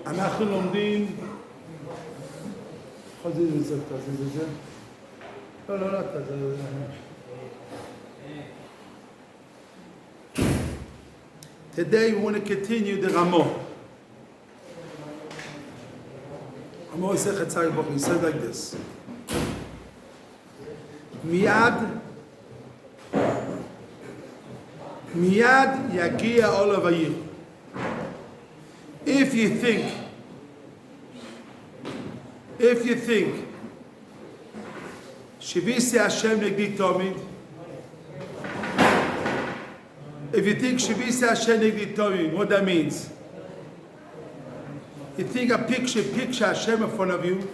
אנחנו לומדים, Today we want to continue the Ramo. Ramo says like this. Miyad yagia olav hayir. If you think Shivisi Hashem negdi tomid, if you think Shivisi Hashem negdi tomid, what that means? You think a picture Hashem in front of you,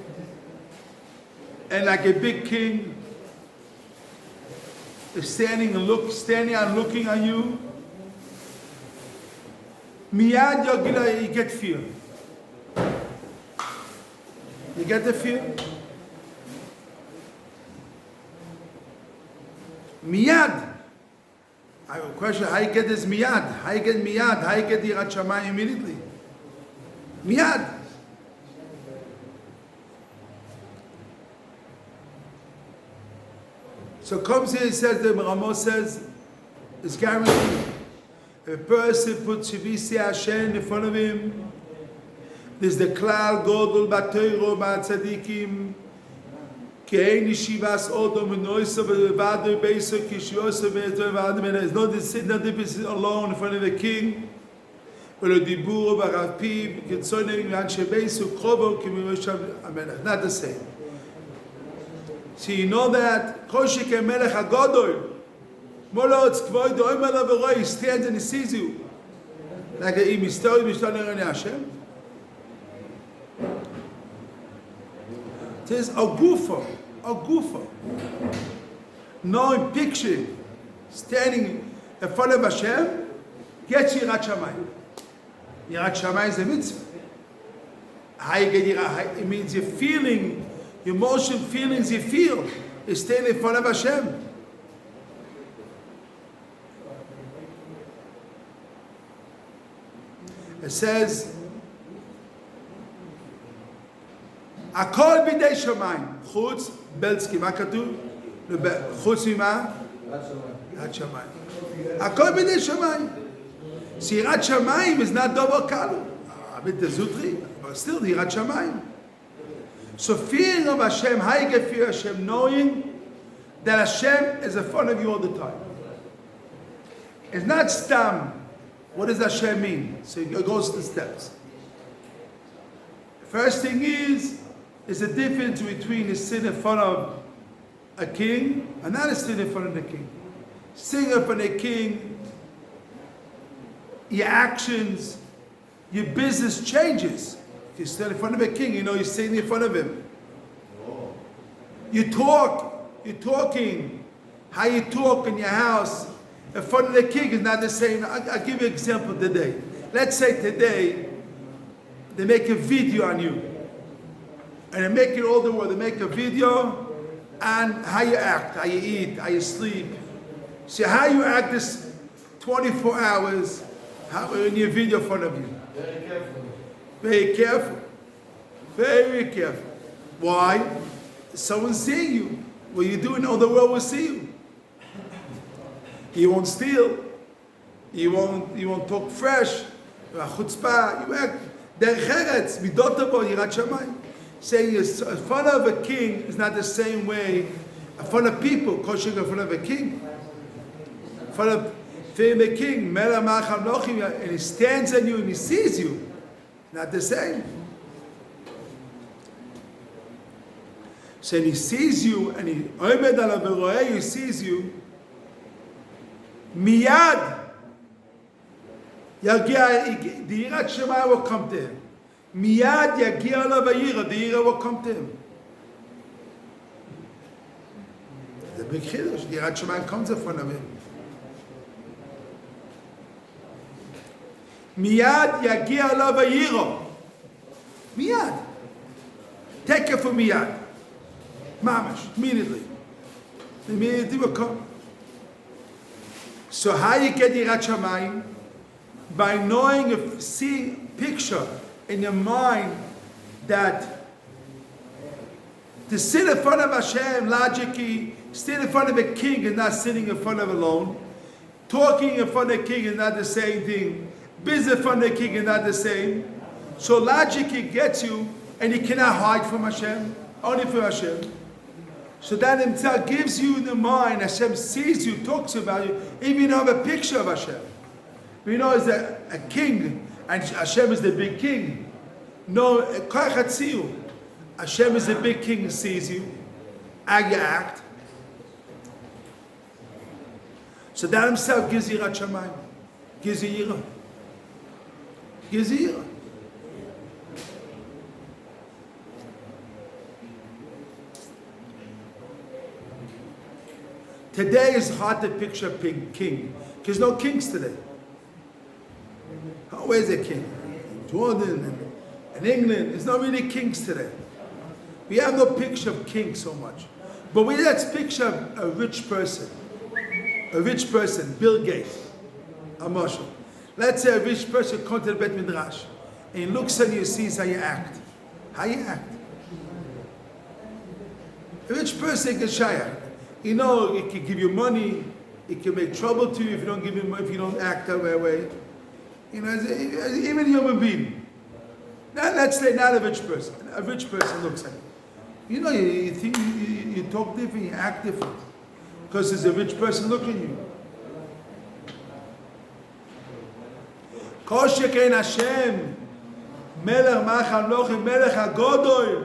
and like a big king is standing and looking on you. Miyad you get fear. You get the fear? Miyad. I have a question, how you get this miyad? How you get miyad? How you get the Yirat Shamayim immediately? Miyad. So comes here, he says, the Ramo says, it's guaranteed. If a person puts Shivisi Hashem in front of him, there's the klal godol b'Torah b'tzadikim ki ein yeshivas odom v'noisa v'vadu beiso ki shiosa v'vadu. There's no difference alone in front of the king. V'lo diburo b'rav piv kitzonim v'anshe beiso krovo ki miroshav amelech. Not the same. So you know that koshik melech hagodol molotz kvoid oimer laveroi. He stands and he sees you like a mistori mishtanei Hashem. It says a gufa. Knowing, picturing, standing in front of Hashem, gets Yirat Shamayim. Yirat Shamayim is a mitzvah. How you get Yirat? It means you're feeling, your emotional feelings you feel, is standing in front of Hashem. It says, הכל בידי שמיים, חוץ, בלסקי, מה כתוב? חוץ ממה? יראת שמיים. הכל בידי שמיים. So יראת שמיים is not double קל. A bit zutri, but still יראת שמיים. So fearing of Hashem, how you get fear of Hashem? Knowing that Hashem is in front of you all the time. It's not stam. What does Hashem mean? So it goes to steps. First thing is the difference between a sin in front of a king and not a sin in front of the king. Sitting in front of the king, your actions, your business changes. If you stand in front of a king, you know you're sitting in front of him. You're talking, how you talk in your house in front of the king is not the same. I'll give you an example today. Let's say today, they make a video on you. And they make it all the world. They make a video on how you act, how you eat, how you sleep. See how you act this 24 hours in your video in front of you. Very careful. Very careful. Very careful. Why? Someone's seeing you. What you're doing, all the world will see you. You won't steal. You won't talk fresh. Chutzpah. You act. Derech eretz, midotavo, yirat shamayim. Saying in front of a king is not the same way in front of people, kosher in front of a king. In front of a king, and he stands on you and he sees you. Not the same. So he sees you and he he sees you. Miyad. The Yirat Shamayim will come to him. Miyad yagia alav hayira. The Yira will come to him. The big chiddush. The Yirat Shamayim comes in front of him. Miyad yagia alav hayira. Miyad. Take it for miyad. Mamash. Immediately. Immediately will come. So how you get Yirat Shamayim? By knowing, seeing picture in your mind that to sit in front of Hashem, logically, sit in front of a king and not sitting in front of alone. Talking in front of the king is not the same thing. Business in front of the king is not the same. So logically gets you, and you cannot hide from Hashem, only from Hashem. So that himself gives you the mind. Hashem sees you, talks about you, even you don't have a picture of Hashem. We know he's a king, and Hashem is the big king. No, Hashem is the big king who sees you, how you act. So that himself gives you Yirat Shamayim, gives you Yirah. Gives you Yirah. Today is hard to picture a king, because no kings today. Where's a king? In Jordan and England, there's not really kings today. We have no picture of kings so much. But let's picture a rich person. A rich person, Bill Gates, a Marshall. Let's say a rich person comes to the Bet Midrash and he looks at you and sees how you act. How you act. A rich person can shayach. You know, he can give you money, he can make trouble to you if you don't act that way. You know, even a human being. Now, let's say not a rich person. A rich person looks at you. You know, you think you talk different, you act different. Because there's a rich person looking at you. Kol shekein Hashem, Melech Machamlochim, Melech HaGodol,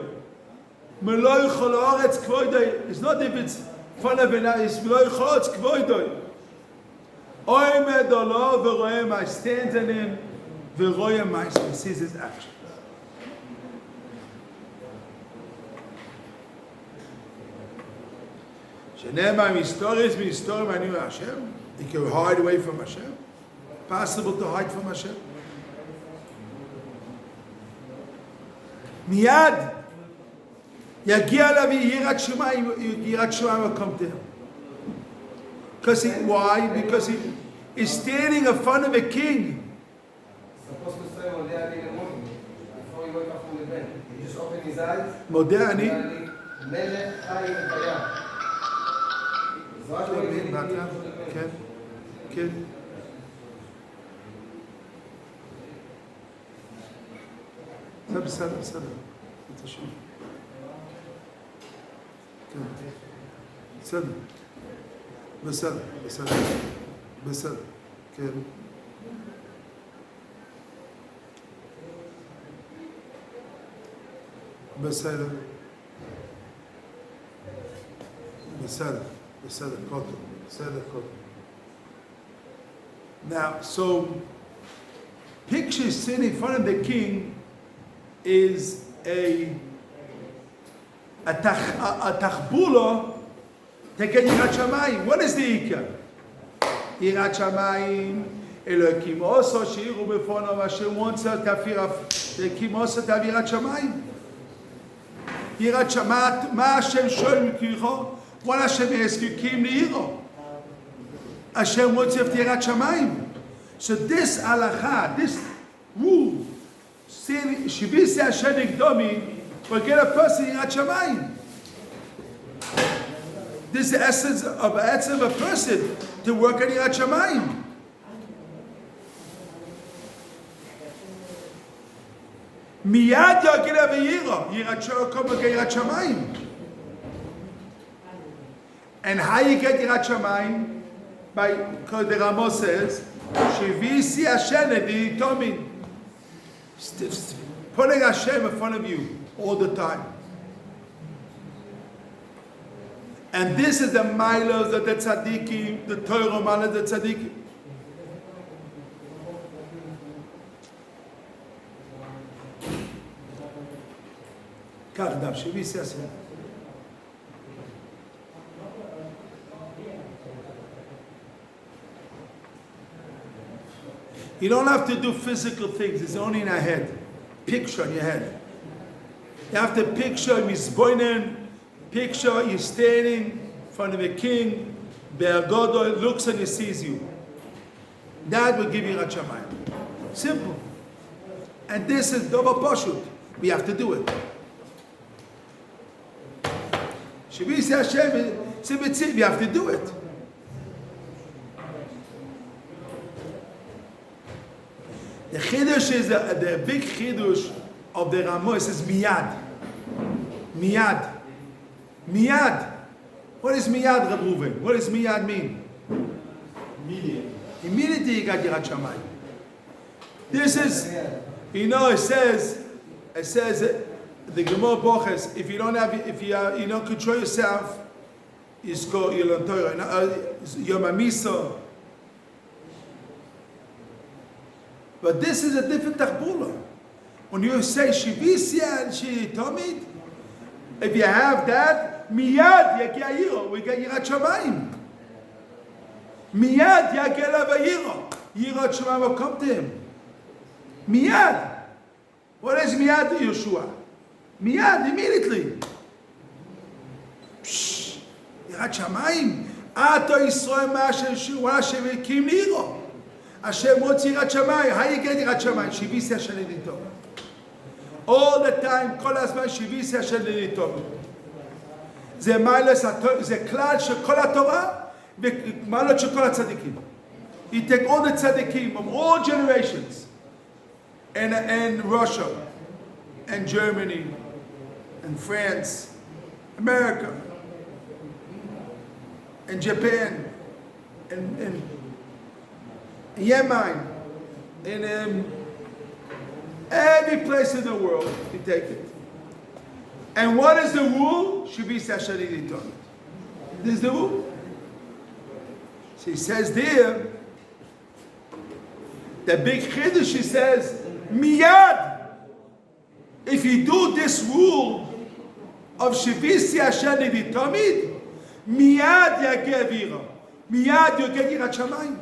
Meloi Chol Haaretz Kvoidoi. It's not if it's fun of an it's Meloi Chol Haaretz Kvoidoi. Oimed Olo v'roeh ma, stands in him, v'roeh ma, he sees his actions. Hashem. You can hide away from Hashem. Possible to hide from Hashem. Miyad. Yagia Lavi Yirat Shamayim will come to him. Why? Because he is standing in front of a king. Supposed to say Modeh in the morning before he woke up from the bed. He just opened his eyes. Modeh Ani. Melech Chayim Vayam. כן, כן. זה בסדר, בסדר. כן. בסדר. בסדר, בסדר. בסדר. כן. בסדר. בסדר. Now, so picture sitting in front of the king is a tachbula to get Yirat Shamayim. What is the ikar? Yirat Shamayim, Elokim also shiru b'fono Hashem wants us to fear Elokim also to have Yirat Shamayim. Yirat Shamayim, ma Hashem shoel mikricho. What Hashem asks you, Kim Li'iro. Hashem wants you to have Yirat Shamayim. So this halacha, this rule, Shivisi Hashem Ikdomi, will get a person Yirat Shamayim. This is the essence of a person to work on Yirat Shamayim. Miyad Yagila V'yira, Yirat Shamayim. And how you get Yirat Shamayim? Because the Ramo says, Shivisi Hashem V'yitomin. Putting Hashem in front of you all the time. And this is the milos of the tzaddikim, the Torah milos of the tzaddikim. כך דף שביסי עשה. You don't have to do physical things, it's only in our head. Picture in your head. You have to picture Mizboinen, picture you standing in front of a king, Be'agodo looks and he sees you. That will give you Yirat Shamayim. Simple. And this is double pashut. We have to do it. Shivisi Hashem, we have to do it. The chidush is the big chidush of the Ramos is miyad. Miyad. Miyad. What is miyad, Reb Reuven? What does miyad mean? Immediately. Immediately you got Yirat Shamayim. This is, it says, the Gemara Boches, if you don't control yourself, you're Yom HaMisa. But this is a different tachbula. When you say Shivisia and Shitomid, if you have that, miyad yagiayiro, we get Yirat Shamayim. Miyad yagiayiro, Yirat Shamayim will come to him. Miyad. What is miyad to Yeshua? Miyad, immediately. Yirat Shamayim. Ato Yisrael ma'asher Yeshua, Hashem ekim liro. Hashem wants Yirat Shamayim. How you get Yirat Shamayim? Shivisia shenidito. All the time, כל הזמן שיביסיה של לניתוב. זה מיילס, זה כלל של כל התורה ומעלות של כל הצדיקים. You take all the tzaddikim from all generations, and Russia, and Germany, and France, America, and Japan, and Yemen, and every place in the world, you take it. And what is the rule? Shivisa Shaliditon. This is the rule. So he says there, the big chiddush, he says, miyad. If you do this rule of Shivisa Shaliditomid, miyad yageh vira. Miyad you get Yirat Shamayim.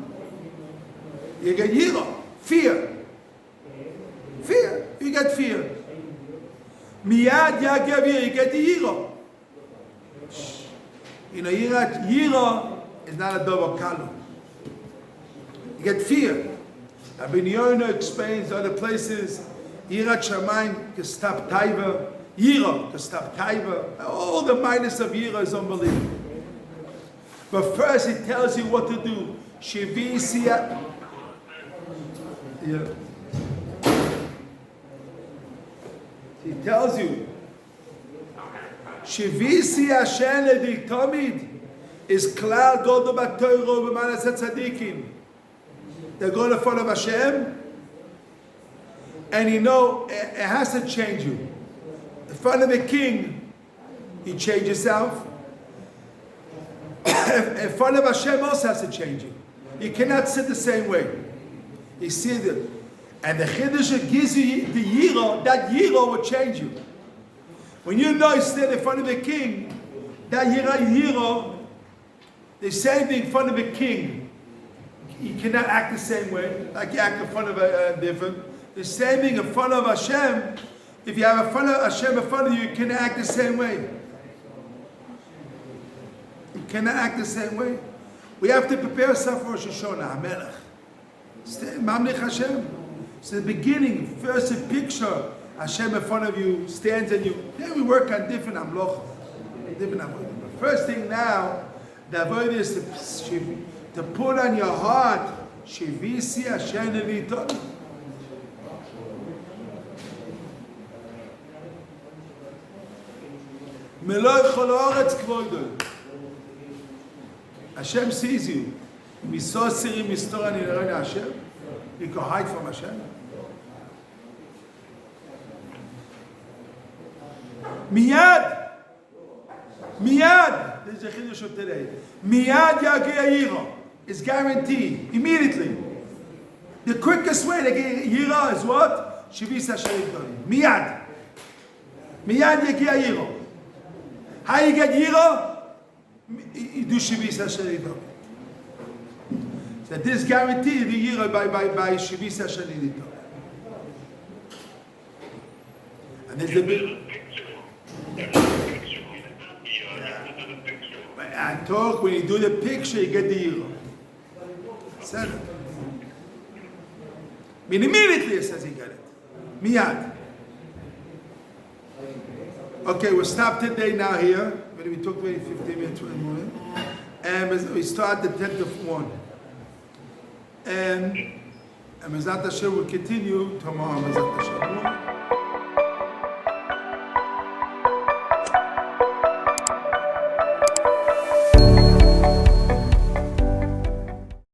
You get yira, fear. Fear. You get fear. Miyad yagavir, you get the yira. Yira is not a double kalu. You get fear. Rabbi Yonah explains other places. Yirat Shamayim can stop taiva. Yira can stop taiva. All the minus of yira is unbelievable. But first, he tells you what to do. Shivisia. Yeah. He tells you, Shivisi Hashem Lediktomid is klal godo b'Torah b'manas tzadikim. They're going to follow Hashem, and it has to change you. In front of a king, you change yourself. In front of Hashem also has to change you. You cannot sit the same way. You see that. And the chiddush gives you the yiro, that yiro will change you. When you stand in front of the king, that yiro, the same thing in front of a king. You cannot act the same way, like you act in front of a different. The same thing in front of Hashem. If you have Hashem in front of you, you cannot act the same way. You cannot act the same way. We have to prepare ourselves for Rosh Hashanah, HaMelech. Mamlich Hashem. So the beginning, first a picture, Hashem in front of you, stands in you. Then we work on different amloch. The first thing now, the avodah is to put on your heart, Shivisi Hashem Leviton. Meloi chol haaretz kvodo. Hashem sees you. Miso sirim mistora nirei Hashem. You can hide from Hashem. Miyad. This is the chiddush of today. Miyad yageh yira. It's guaranteed. Immediately. The quickest way to get yira is what? Shivisa Shaliditon. Miyad. Miyad yageh yira. How you get yira? You do Shivisa Shaliditon. That this guaranteed the year by Shivisa Shaliditon. And there's the big. I talk when you do the picture, you get the year. Said it. I mean, immediately it says you get it. Miyad. Okay, we'll stop today now here. We talked already 15 minutes, 20 minutes. And we start the 10th of 1. And Mezat Hashem will continue tomorrow, Mezat Hashem.